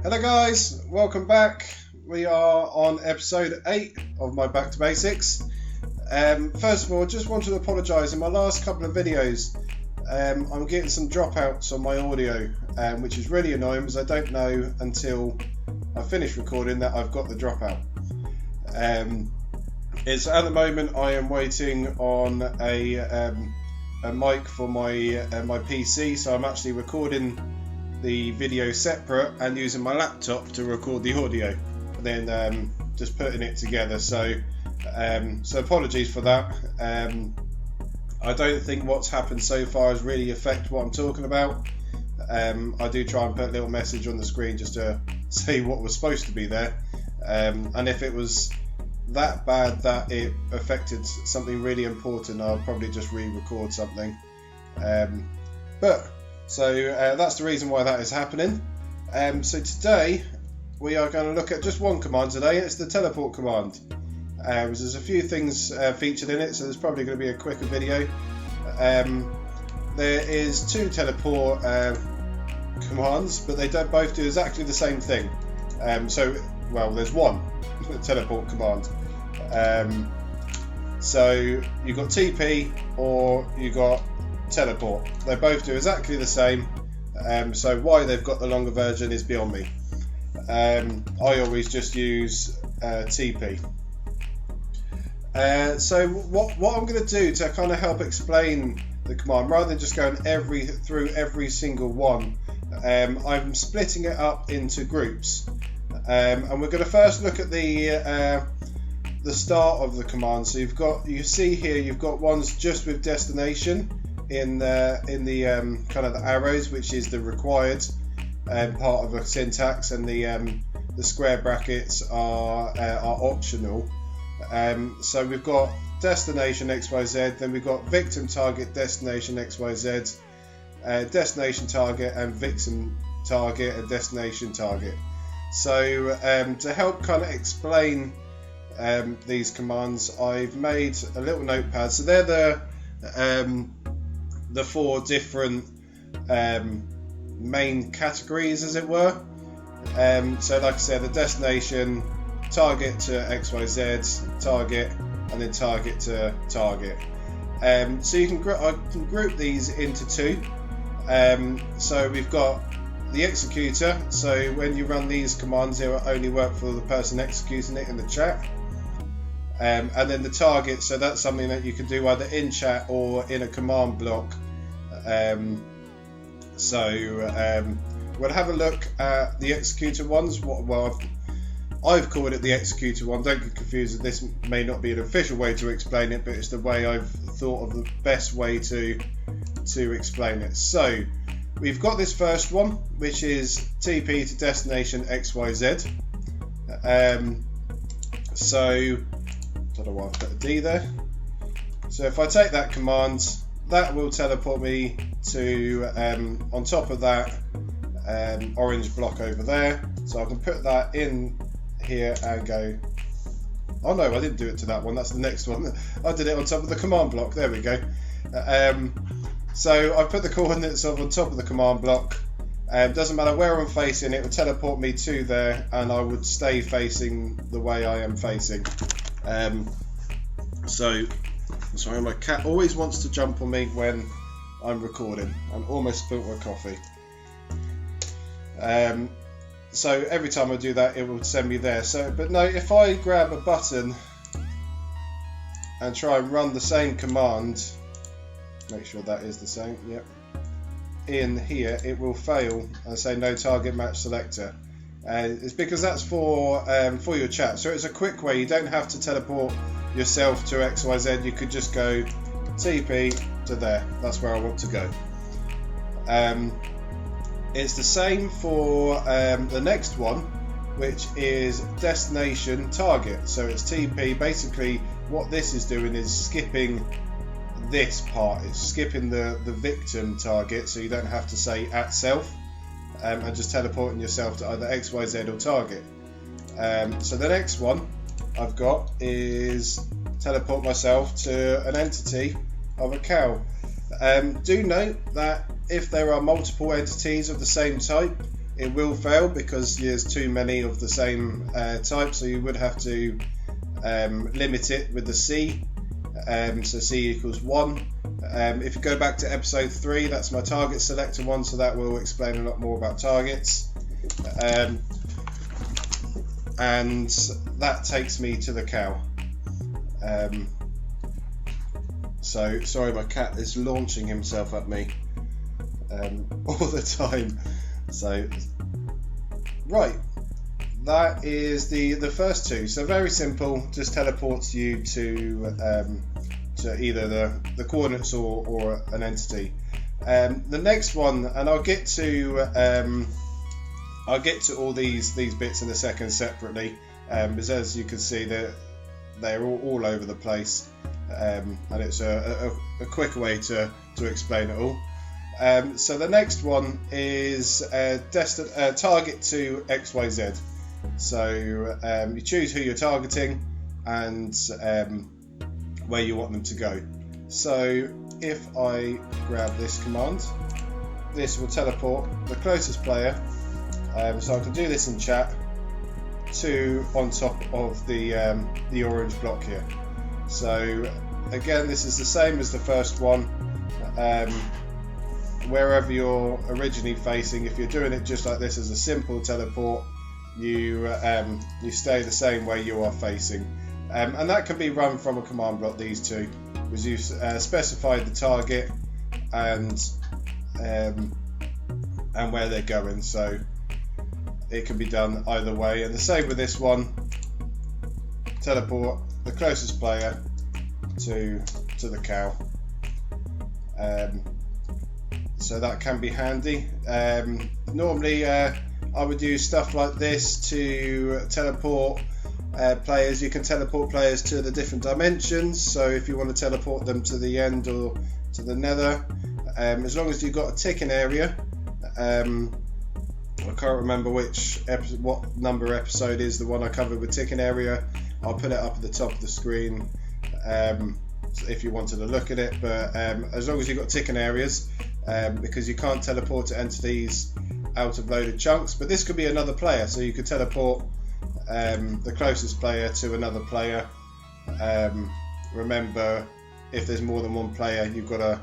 Hello guys, welcome back. We are on episode 8 of my Back to Basics. First of all, just want to apologise. In my last couple of videos, I'm getting some dropouts on my audio, which is really annoying because I don't know until I finish recording that I've got the dropout. It's at the moment I am waiting on a mic for my PC, so I'm actually recording the video separate and using my laptop to record the audio, and then just putting it together. So apologies for that. I don't think what's happened so far has really affected what I'm talking about. I do try and put a little message on the screen just to say what was supposed to be there, and if it was that bad that it affected something really important, I'll probably just re-record something. So that's the reason why that is happening. So today we are going to look at just one command today. It's the teleport command. There's a few things featured in it, so there's probably going to be a quicker video. There is two teleport commands, but they don't both do exactly the same thing. There's one teleport command. So you've got TP or you've got teleport. They both do exactly the same. So why they've got the longer version is beyond me. I always just use TP. So what I'm going to do to kind of help explain the command, rather than just going through every single one, I'm splitting it up into groups, and we're going to first look at the start of the command. So you see here you've got ones just with destination in the kind of the arrows, which is the required part of a syntax, and the square brackets are optional. So we've got destination XYZ, then we've got victim target destination XYZ, destination target and victim target and destination target. So to help kind of explain these commands, I've made a little notepad. So they're the four different main categories, as it were. So like I said, the destination, target to XYZ, target, and then target to target. So I can group these into two. So we've got the executor. So when you run these commands, they will only work for the person executing it in the chat. And then the target, so that's something that you can do either in chat or in a command block. We'll have a look at the executor ones. I've called it the executor one. Don't get confused, this may not be an official way to explain it, but it's the way I've thought of the best way to explain it. So we've got this first one, which is TP to destination XYZ. So I don't know why I put a D there. So if I take that command, that will teleport me to on top of that orange block over there. So I can put that in here and go, oh no, I didn't do it to that one, that's the next one. I did it on top of the command block, there we go. So I put the coordinates on top of the command block. Doesn't matter where I'm facing, it will teleport me to there, and I would stay facing the way I am facing. Sorry, my cat always wants to jump on me when I'm recording. I'm almost spilled my coffee. So every time I do that, it will send me there. But no, if I grab a button and try and run the same command, make sure that is the same, yep, in here, it will fail and say no target match selector. It's because that's for your chat. So it's a quick way. You don't have to teleport yourself to XYZ. You could just go TP to there. That's where I want to go. It's the same for the next one, which is destination target. So it's TP. Basically, what this is doing is skipping this part. It's skipping the victim target, so you don't have to say at self, and just teleporting yourself to either XYZ or target. So the next one I've got is teleport myself to an entity of a cow. Do note that if there are multiple entities of the same type, it will fail because there's too many of the same type, so you would have to limit it with the C. So C equals 1. If you go back to episode 3, that's my target selector one, so that will explain a lot more about targets. And that takes me to the cow. So sorry, my cat is launching himself at me all the time. So right, that is the first two. So very simple, just teleports you to either the coordinates or an entity. The next one, and I'll get to all these bits in a second separately, because as you can see, they're all over the place, and it's a quick way to explain it all. So the next one is target to XYZ. So you choose who you're targeting and where you want them to go. So if I grab this command, this will teleport the closest player. So I can do this in chat to on top of the orange block here. So again, this is the same as the first one. Wherever you're originally facing, if you're doing it just like this as a simple teleport, you stay the same way you are facing, and that can be run from a command block. These two, because you specified the target and where they're going, so it can be done either way. And the same with this one, teleport the closest player to the cow. So that can be handy. Normally I would use stuff like this to teleport players. You can teleport players to the different dimensions, so if you want to teleport them to the end or to the nether, as long as you've got a ticking area. I can't remember what number episode is the one I covered with ticking area. I'll put it up at the top of the screen if you wanted to look at it, but as long as you've got ticking areas, because you can't teleport to entities out of loaded chunks. But this could be another player, so you could teleport the closest player to another player. Remember, if there's more than one player, you've got to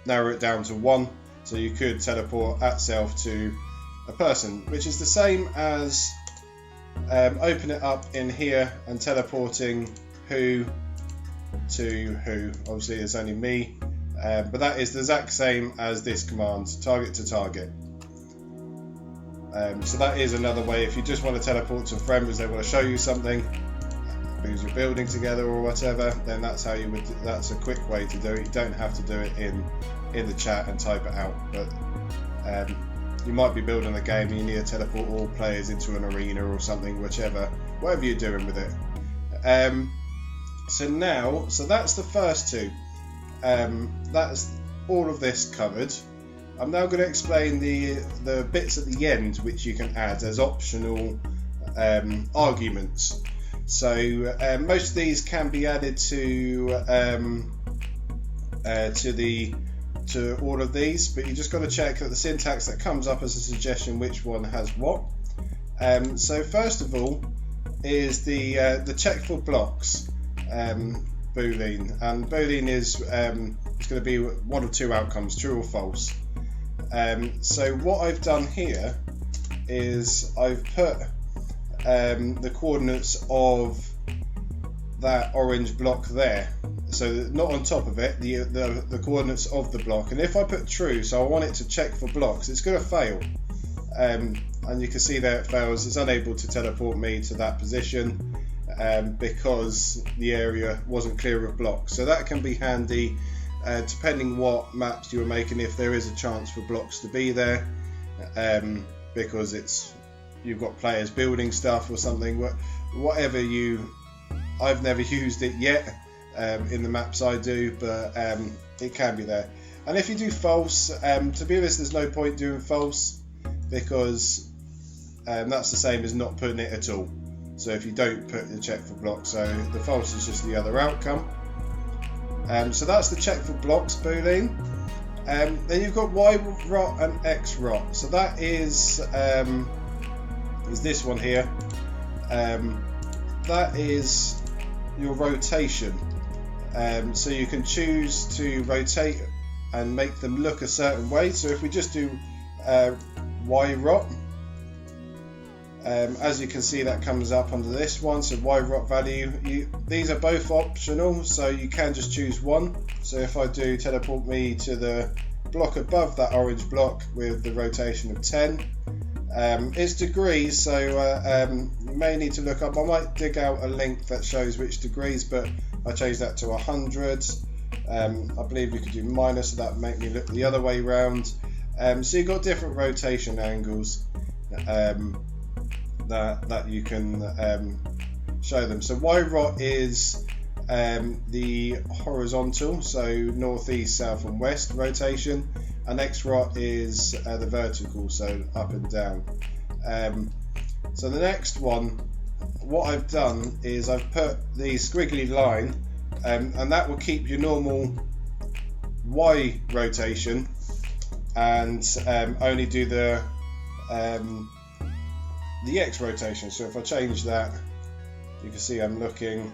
narrow it down to one, so you could teleport at self to a person, which is the same as open it up in here and teleporting who to who. Obviously it's only me, but that is the exact same as this command, target to target. So that is another way if you just want to teleport to a friend because they want to show you something because you're building together or whatever, then that's how you would. That's a quick way to do it. You don't have to do it in the chat and type it out, but you might be building a game and you need to teleport all players into an arena or something, whatever you're doing with it. So that's the first two. That's all of this covered. I'm now going to explain the bits at the end which you can add as optional arguments. So most of these can be added to all of these, but you just got to check that the syntax that comes up as a suggestion which one has what. So first of all is the check for blocks boolean, and boolean is it's going to be one of two outcomes, true or false. So what I've done here is I've put the coordinates of that orange block there, so not on top of it, the coordinates of the block. And if I put true, so I want it to check for blocks, it's going to fail, and you can see there it fails. It's unable to teleport me to that position because the area wasn't clear of blocks. So that can be handy depending what maps you're making, if there is a chance for blocks to be there, because you've got players building stuff or something, whatever I've never used it yet in the maps I do, but it can be there. And if you do false, to be honest, there's no point doing false, because that's the same as not putting it at all. So if you don't put the check for blocks, so the false is just the other outcome. So that's the check for blocks boolean. Then you've got Y rot and X rot. So that is this one here. That is your rotation. So you can choose to rotate and make them look a certain way. So if we just do Y rot, as you can see, that comes up under this one. So Y rot value, these are both optional, so you can just choose one. So if I do teleport me to the block above that orange block with the rotation of 10, it's degrees, so you may need to look up. I might dig out a link that shows which degrees, but I changed that to 100. I believe you could do minus, so that would make me look the other way round. So you've got different rotation angles that you can show them. So Y rot is the horizontal, so north, east, south and west rotation, and X rot is the vertical, so up and down. So the next one, what I've done is I've put the squiggly line, and that will keep your normal Y rotation and only do the X rotation. So if I change that, you can see I'm looking,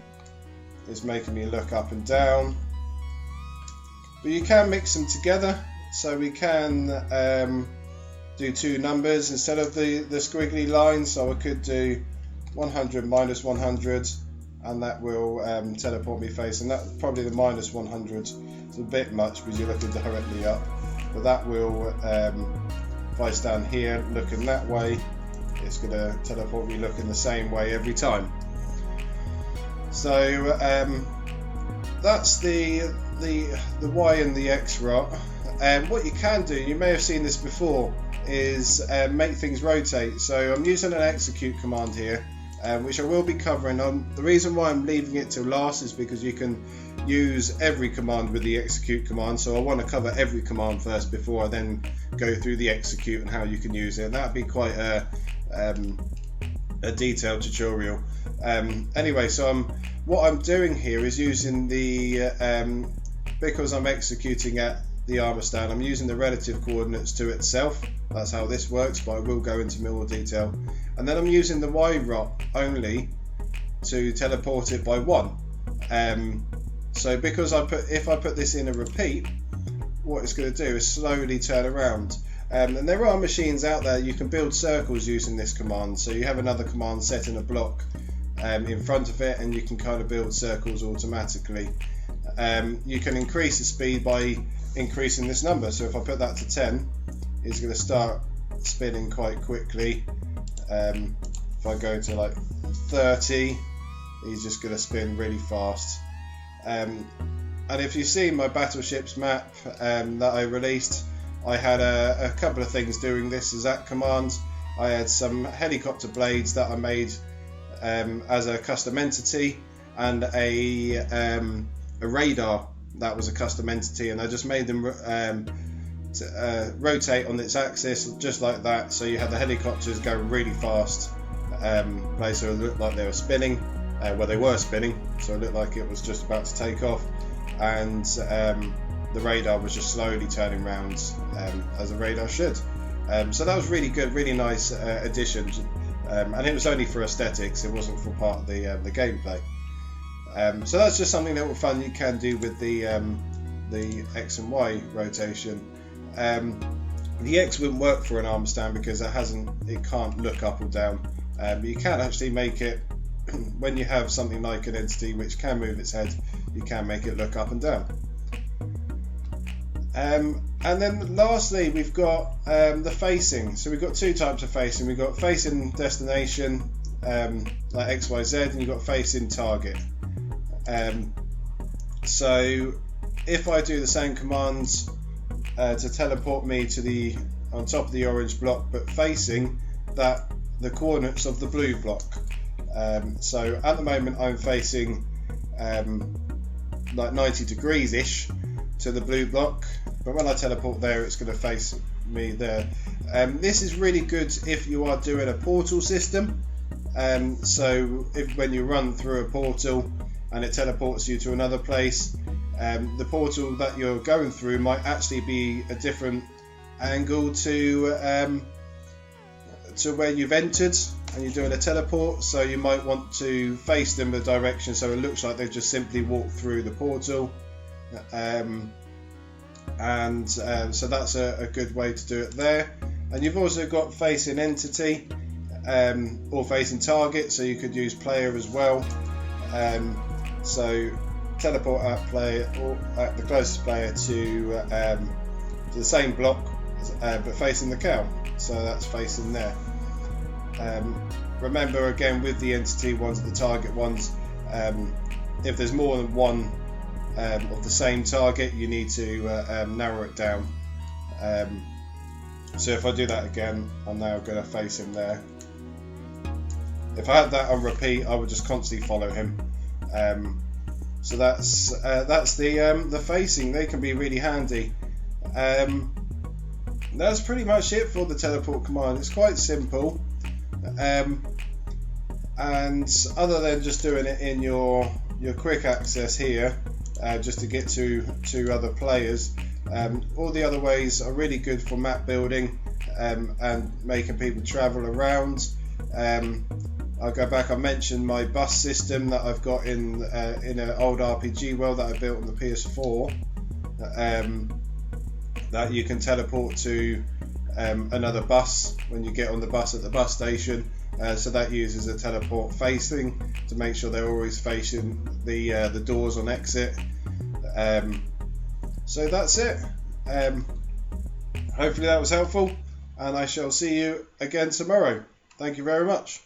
it's making me look up and down. But you can mix them together, so we can do two numbers instead of the squiggly line. So I could do 100 minus 100, and that will teleport me facing that. Probably the minus 100 is a bit much because you're looking directly up, but that will, if I stand here looking that way, it's going to teleport me looking the same way every time. So that's the Y and the X rot. What you can do, you may have seen this before, is make things rotate. So I'm using an execute command here, which I will be covering on. The reason why I'm leaving it till last is because you can use every command with the execute command, so I want to cover every command first before I then go through the execute and how you can use it, and that'd be quite a detailed tutorial. Anyway, so what I'm doing here is using the because I'm executing at the armor stand, I'm using the relative coordinates to itself. That's how this works, but I will go into more detail. And then I'm using the Y rot only to teleport it by 1. So because if I put this in a repeat, what it's going to do is slowly turn around. And there are machines out there you can build circles using this command. So you have another command set in a block in front of it, and you can kind of build circles automatically. You can increase the speed by increasing this number. So if I put that to 10, it's going to start spinning quite quickly. If I go to like 30, he's just going to spin really fast. And if you see my battleships map that I released, I had a couple of things doing this exact command. I had some helicopter blades that I made as a custom entity, and a radar that was a custom entity, and I just made them rotate on its axis just like that. So you had the helicopters go really fast, so it looked like they were spinning. Well, they were spinning, so it looked like it was just about to take off, and the radar was just slowly turning around as a radar should. So that was really good, really nice addition, and it was only for aesthetics, it wasn't for part of the gameplay. So that's just something that was fun you can do with the X and Y rotation. The X wouldn't work for an armor stand because it can't look up or down, but you can actually make it when you have something like an entity which can move its head, you can make it look up and down. And then lastly, we've got the facing. So we've got two types of facing. We've got facing destination, like X, Y, Z, and you've got facing target. So if I do the same commands to teleport me to on top of the orange block, but facing the coordinates of the blue block. So at the moment I'm facing like 90 degrees ish to the blue block, but when I teleport there, it's going to face me there. This is really good if you are doing a portal system. So when you run through a portal and it teleports you to another place, the portal that you're going through might actually be a different angle to where you've entered, and you're doing a teleport, so you might want to face them the direction so it looks like they've just simply walked through the portal. So that's a good way to do it there. And you've also got facing entity or facing target, so you could use player as well. So teleport at player or at the closest player to the same block, but facing the cow. So that's facing there. Remember again with the entity ones, the target ones, if there's more than one of the same target, you need to narrow it down. So if I do that again, I'm now going to face him there. If I had that on repeat, I would just constantly follow him. So that's the facing. They can be really handy. That's pretty much it for the teleport command. It's quite simple, and other than just doing it in your quick access here, just to get to other players, all the other ways are really good for map building and making people travel around. I'll go back. I mentioned my bus system that I've got in an old RPG world that I built on the PS4. That you can teleport to another bus when you get on the bus at the bus station. So that uses a teleport facing to make sure they're always facing the doors on exit. So that's it. Hopefully that was helpful, and I shall see you again tomorrow. Thank you very much.